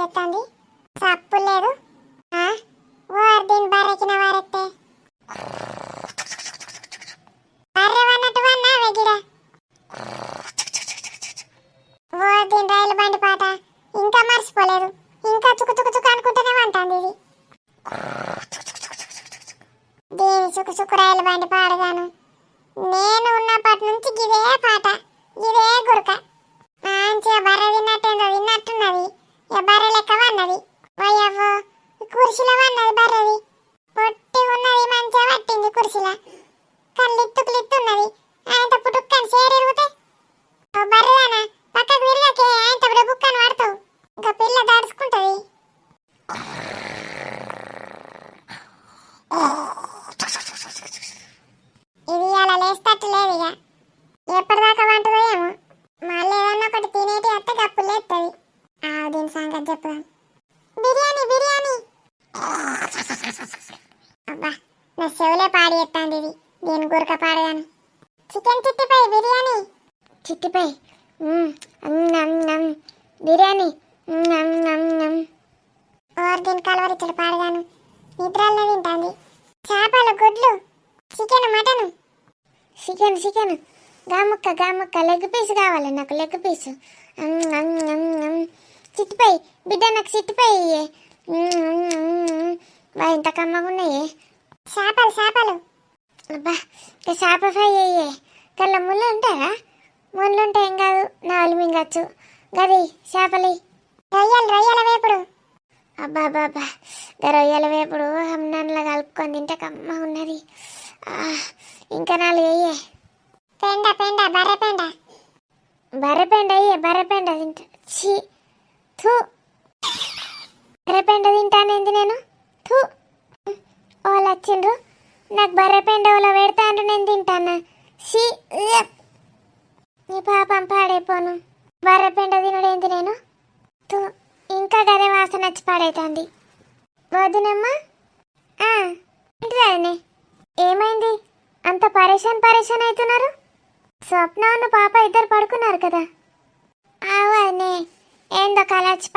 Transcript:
చెప్తాంది తప్పు లేదు. వారు దీని బర్రెకిన వారెత్తే బర్రెవన్నట్టు వన్నా వెగిడ వారు దీని రైలు బండి పాట ఇంకా మర్చిపోలేదు. ఇంకా చుకు చుకు చుకు అనుకుంటూనే అంటుంది ఇది. దీని చుకు చుకు రైలు బండి పాడగాను నేను ఉన్నప్పటి నుంచి గిదే పాట గిదే గురక. మంచిగా బర్రె తిన్నట్టేందో తిన్నట్టున్నది. బర్రె లెక్క వన్నది. వయ్యవ్వో కుర్చీలో వన్నది బర్రెది. పొట్టి ఉన్నది మంచిగా పట్టింది కుర్చీలో. కళ్ళిత్తున్నది. ఆయనతో పుట్టుక్కని చేరిరుగుతే బర్రెదానా పక్కకు తిరిగాకే ఆయనతో కూడా బుక్కని పడతావు. ఇంకా పిల్ల దాడుచుకుంటది. ఇది అలా లేస్తట్టు లేదు. ఇక ఎప్పటిదాకా వంటదో ఏమో. మళ్ళీ ఏదన్నా ఒకటి తినేటి అత్తే గప్పులు లేస్తుంది. దీని సంగతి చెప్పుదాం. బిర్యానీ బిర్యానీ అబ్బా నా చెవులే పాడి ఎత్తాంది ఇది. దీని గురక పాడగాను. చికెన్ చిట్టిపై బిర్యానీ చిట్టిపై బిర్యానీ ఓర్ దీని కలవరిచ్చడు పాడగాను. నిద్రల్లో తింటాంది. చేపలు గుడ్లు చికెన్ మటన్ చికెన్ చికెన్ గాముక్క లెగ్ పీస్ కావాలి నాకు. లెగ్ పీస్ చిట్టిపై బిడ్డ నాకు చిట్టిపై ఇంత కమ్మగా ఉన్నాయి. చేపలు అబ్బా చేప ఫ్రై అయ్యే. కళ్ళ ముళ్ళు ఉంటారా? ముళ్ళు ఉంటే ఏం కాదు, నాలుగు మింగచ్చు. గది చేపలి రొయ్యల వేపుడు. అబ్బా బాబా రొయ్యల వేపుడు అన్నంలో కలుపుకొని తింటే కమ్మ ఉన్నది. ఇంకా నాలుగు అయ్యే. బర్రెపెండ అయ్యే. బర్రెపెండ తింటా. బర్రెపెండ తింటానేంది నేను. వాళ్ళు వచ్చిండ్రు నాకు బర్రెపెండ వాళ్ళ పెడతా అంటూ నేను తింటానా. నీ పాపం పాడైపోను. బర్రెపెండ తినడేంది నేను. ఇంకా గదే వాసన వచ్చి పాడైతుంది. వదినమ్మా ఏంటిదానే ఏమైంది? అంత పరేషాన్ అవుతున్నారు. స్వప్న పాప ఇద్దరు పడుకున్నారు కదా. అనే ఏందో కలర్చి